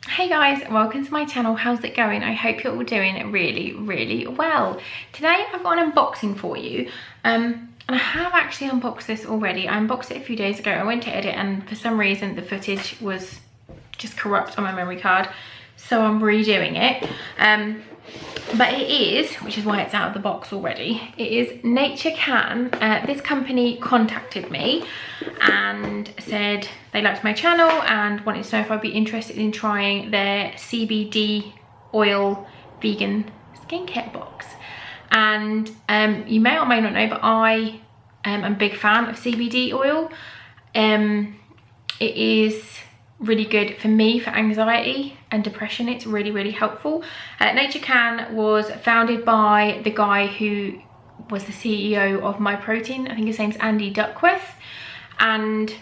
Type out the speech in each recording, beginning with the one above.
Hey guys, welcome to my channel. How's it going? I hope you're all doing really well. Today I've got an unboxing for you, and I have actually unboxed this already. I unboxed it a few days ago. I went to edit and for some reason the footage was just corrupt on my memory card, so I'm redoing it. But it is, which is why it's out of the box already, it is Naturecan. This company contacted me and said they liked my channel and wanted to know if I'd be interested in trying their Cbd Oil vegan skincare box. And you may or may not know, but I am a big fan of Cbd oil. It is really good for me for anxiety and depression. It's really helpful. Naturecan was founded by the guy who was the CEO of My Protein. I think his name's Andy Duckworth. And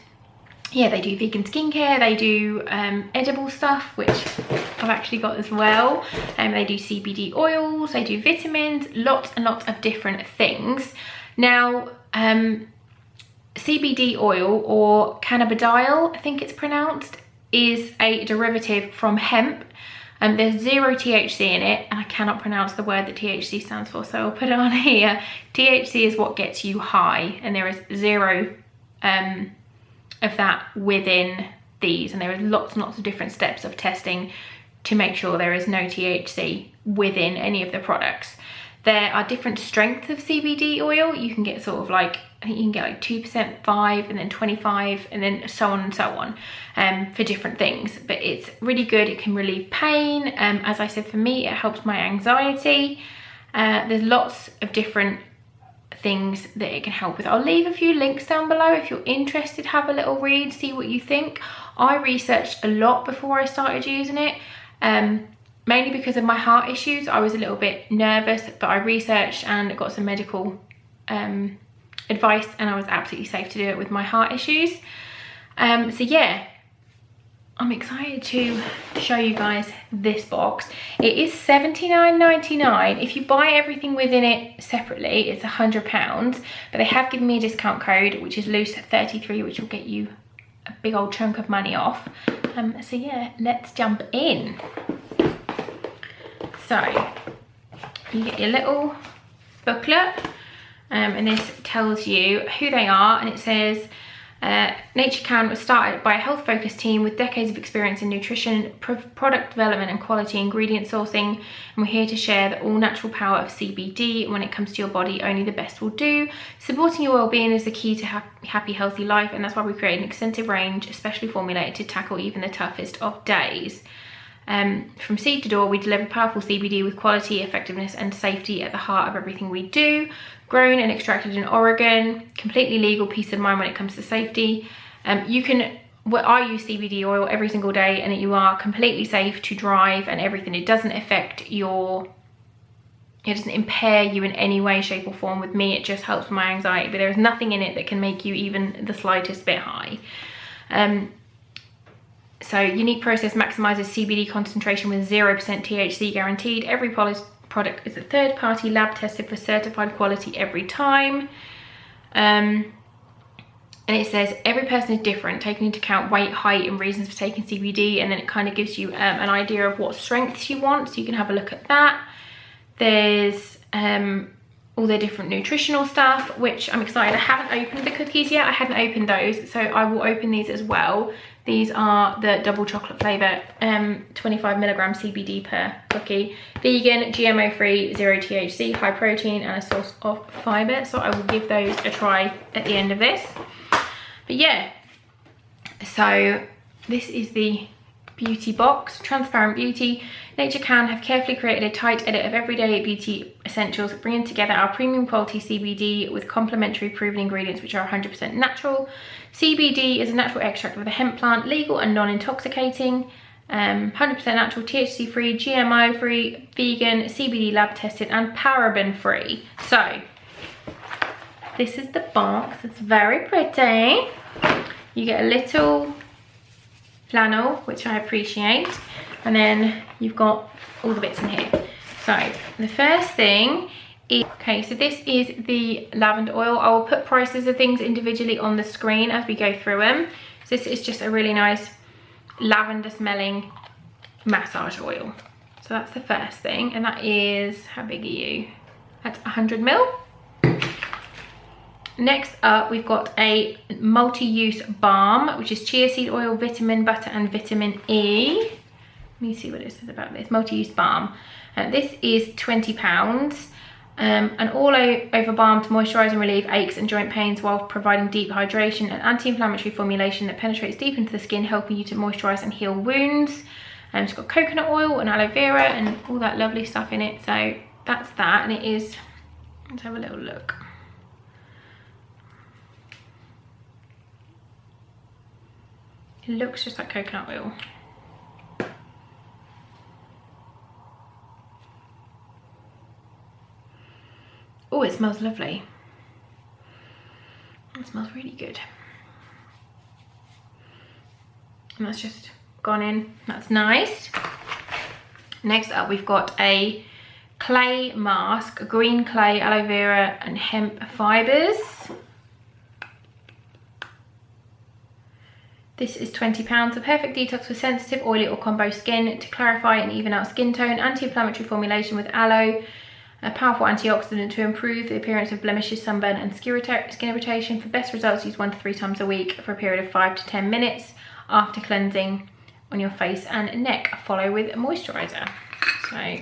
yeah, they do vegan skincare, they do edible stuff, which I've actually got as well. They do CBD oils, they do vitamins, lots and lots of different things. Now, CBD oil, or cannabidiol, I think it's pronounced, is a derivative from hemp, and there's 0 THC in it, and I cannot pronounce the word that THC stands for, so I'll put it on here. THC is what gets you high, and there is 0 of that within these, and there is lots and lots of different steps of testing to make sure there is no THC within any of the products. There are different strengths of CBD oil. You can get sort of like, I think you can get like 2%, 5, and then 25, and then so on and so on, for different things. But it's really good. It can relieve pain. As I said, for me, it helps my anxiety. There's lots of different things that it can help with. I'll leave a few links down below if you're interested. Have a little read, see what you think. I researched a lot before I started using it. Mainly because of my heart issues. I was a little bit nervous, but I researched and got some medical advice, and I was absolutely safe to do it with my heart issues. So yeah, I'm excited to show you guys this box. It is $79.99. If you buy everything within it separately, it's £100, but they have given me a discount code, which is loose33, which will get you a big old chunk of money off. So yeah, let's jump in. So you get your little booklet, and this tells you who they are, and it says Naturecan was started by a health-focused team with decades of experience in nutrition, product development and quality ingredient sourcing, and we're here to share the all-natural power of CBD. When it comes to your body, only the best will do. Supporting your well-being is the key to happy, healthy life, and that's why we create an extensive range, especially formulated to tackle even the toughest of days. From seed to door, we deliver powerful CBD with quality, effectiveness and safety at the heart of everything we do. Grown and extracted in Oregon, completely legal, peace of mind when it comes to safety. I use CBD oil every single day, and you are completely safe to drive and everything. It doesn't affect it doesn't impair you in any way, shape or form. With me, it just helps my anxiety, but there is nothing in it that can make you even the slightest bit high. So unique process maximizes CBD concentration with 0% THC guaranteed. Every product is a third-party lab tested for certified quality every time. And it says every person is different, taking into account weight, height and reasons for taking CBD, and then it kind of gives you an idea of what strengths you want, so you can have a look at that. There's all the different nutritional stuff, which I'm excited. I haven't opened the cookies yet. I hadn't opened those, so I will open these as well. These are the double chocolate flavor, 25 milligram CBD per cookie, vegan, GMO free, 0 THC, high protein and a source of fiber. So I will give those a try at the end of this. But yeah, so this is the beauty box, transparent beauty. Naturecan have carefully created a tight edit of everyday beauty essentials, bringing together our premium quality CBD with complementary proven ingredients which are 100% natural. CBD is a natural extract of the hemp plant, legal and non-intoxicating, 100% natural, THC free, GMO free, vegan, CBD lab tested and paraben free. So this is the box. It's very pretty. You get a little flannel, which I appreciate, and then you've got all the bits in here. So the first thing is, okay, so this is the lavender oil. I will put prices of things individually on the screen as we go through them. So this is just a really nice lavender smelling massage oil. So that's the first thing, and that is, how big are you? That's 100 ml. Next up, we've got a multi-use balm, which is chia seed oil, vitamin butter, and vitamin E. Let me see what it says about this. Multi-use balm. This is £20. An all-over balm to moisturise and relieve aches and joint pains while providing deep hydration. An anti-inflammatory formulation that penetrates deep into the skin, helping you to moisturise and heal wounds. It's got coconut oil and aloe vera and all that lovely stuff in it. So that's that, and it is, let's have a little look. It looks just like coconut oil. Oh, it smells lovely. It smells really good. And that's just gone in. That's nice. Next up, we've got a clay mask, green clay, aloe vera, and hemp fibres. This is £20. A perfect detox for sensitive, oily, or combo skin to clarify and even out skin tone. Anti-inflammatory formulation with aloe. A powerful antioxidant to improve the appearance of blemishes, sunburn, and skin irritation. For best results, use 1 to 3 times a week for a period of 5 to 10 minutes after cleansing on your face and neck. Follow with a moisturiser. So,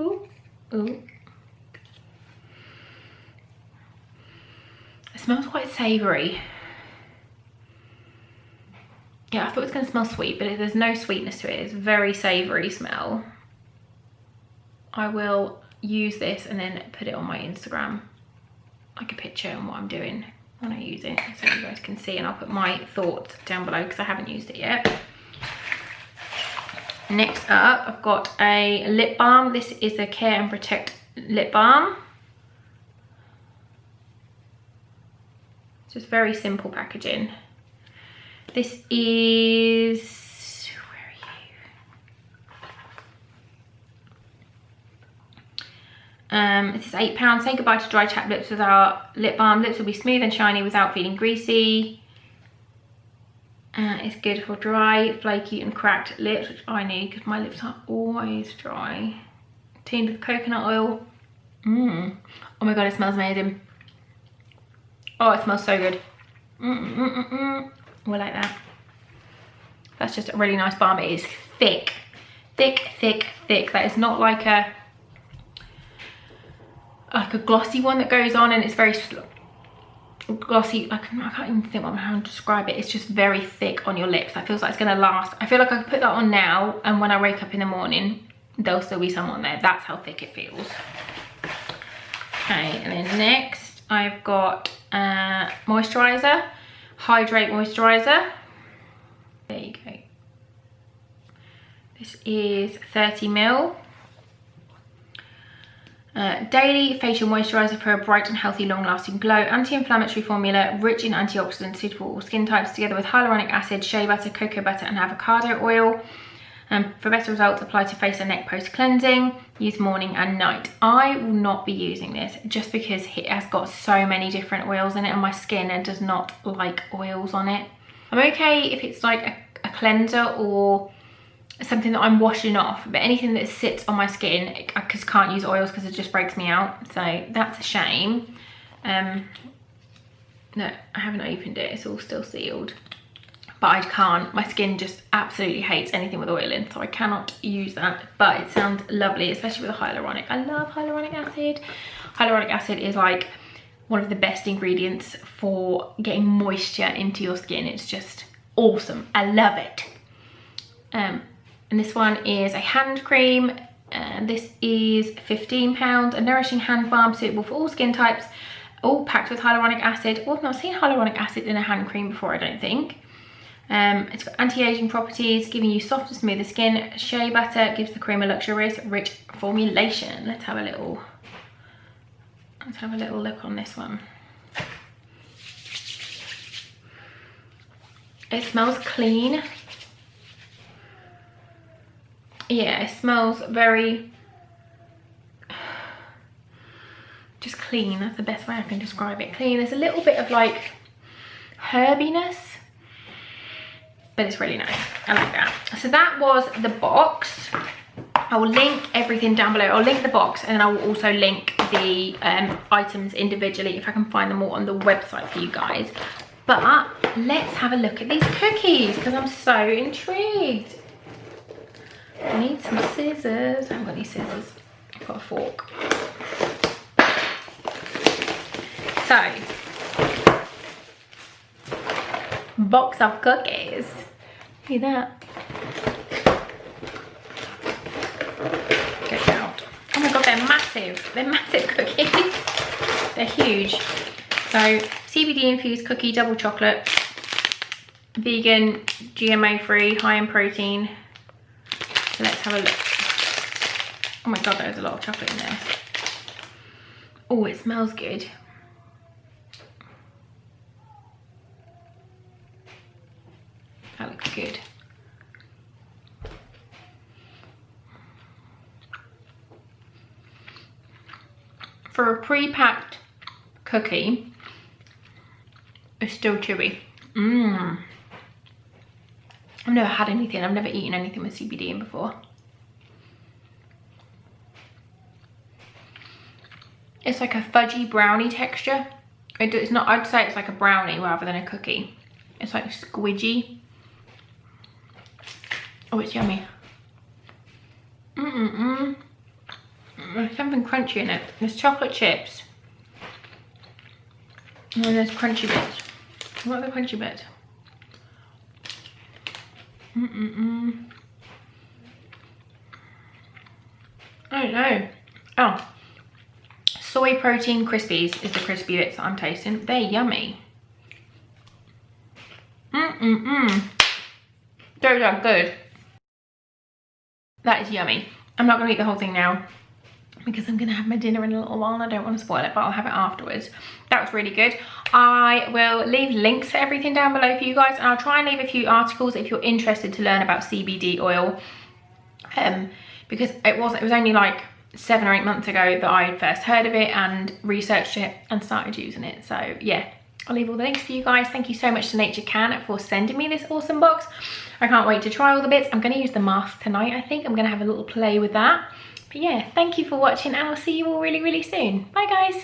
ooh, ooh. It smells quite savoury. Yeah, I thought it was going to smell sweet, but there's no sweetness to it. It's a very savoury smell. I will use this and then put it on my Instagram, like a picture and what I'm doing when I use it, so you guys can see, and I'll put my thoughts down below because I haven't used it yet. Next up, I've got a lip balm. This is the Care and Protect lip balm. Just very simple packaging. This is, this is £8. Say goodbye to dry chapped lips with our lip balm. Lips will be smooth and shiny without feeling greasy. It's good for dry, flaky, and cracked lips, which I need because my lips are always dry. Teamed with coconut oil. Oh my god, it smells amazing. Oh, it smells so good. We like that. That's just a really nice balm. It is thick. Thick, thick, thick. That is not like a glossy one that goes on and it's very glossy. I can't even think how to describe it. It's just very thick on your lips. That feels like it's gonna last. I feel like I could put that on now and when I wake up in the morning there'll still be some on there. That's how thick it feels. Okay, and then next I've got moisturizer, Hydrate moisturizer. There you go. This is 30 ml. Daily facial moisturizer for a bright and healthy long-lasting glow. Anti-inflammatory formula, rich in antioxidants, suitable for all skin types, together with hyaluronic acid, shea butter, cocoa butter, and avocado oil. For better results, apply to face and neck post-cleansing. Use morning and night. I will not be using this just because it has got so many different oils in it and my skin does not like oils on it. I'm okay if it's like a cleanser or something that I'm washing off, but anything that sits on my skin, I just can't use oils because it just breaks me out, so that's a shame. No, I haven't opened it, it's all still sealed, but I can't, my skin just absolutely hates anything with oil in, so I cannot use that, but it sounds lovely, especially with the hyaluronic. I love hyaluronic acid. Hyaluronic acid is like one of the best ingredients for getting moisture into your skin. It's just awesome, I love it. And this one is a hand cream, and this is £15. A nourishing hand balm suitable for all skin types, all packed with hyaluronic acid. Oh, I've not seen hyaluronic acid in a hand cream before, I don't think. It's got anti-aging properties, giving you soft and smoother skin. Shea butter gives the cream a luxurious, rich formulation. Let's have a little look on this one. It smells clean. Yeah, it smells very just clean. That's the best way I can describe it. Clean. There's a little bit of like herbiness but it's really nice. I like that. So that was the box. I will link everything down below. I'll link the box, and then I will also link the items individually if I can find them all on the website for you guys. But let's have a look at these cookies because I'm so intrigued. I need some scissors. I haven't got any scissors. I've got a fork. So, box of cookies. Look at that. Get out. Oh my god, they're massive. They're massive cookies. They're huge. So, CBD infused cookie, double chocolate, vegan, GMO free, high in protein. So let's have a look. Oh my god, there's a lot of chocolate in there. Oh, it smells good. That looks good. For a pre-packed cookie, it's still chewy. I've never had anything, I've never eaten anything with CBD in before. It's like a fudgy brownie texture. It's not, I'd say it's like a brownie rather than a cookie. It's like squidgy. Oh, it's yummy. There's something crunchy in it. There's chocolate chips. And then there's crunchy bits. What are the crunchy bits? I don't know. Oh. Soy protein crispies is the crispy bits that I'm tasting. They're yummy. Those are good. That is yummy. I'm not going to eat the whole thing now because I'm going to have my dinner in a little while and I don't want to spoil it, but I'll have it afterwards. That was really good. I will leave links for everything down below for you guys, and I'll try and leave a few articles if you're interested to learn about CBD oil, because it was only like 7 or 8 months ago that I first heard of it and researched it and started using it. So yeah, I'll leave all the links for you guys. Thank you so much to Naturecan for sending me this awesome box. I can't wait to try all the bits. I'm going to use the mask tonight. I think I'm going to have a little play with that. But yeah, thank you for watching, and I'll see you all really, really soon. Bye guys.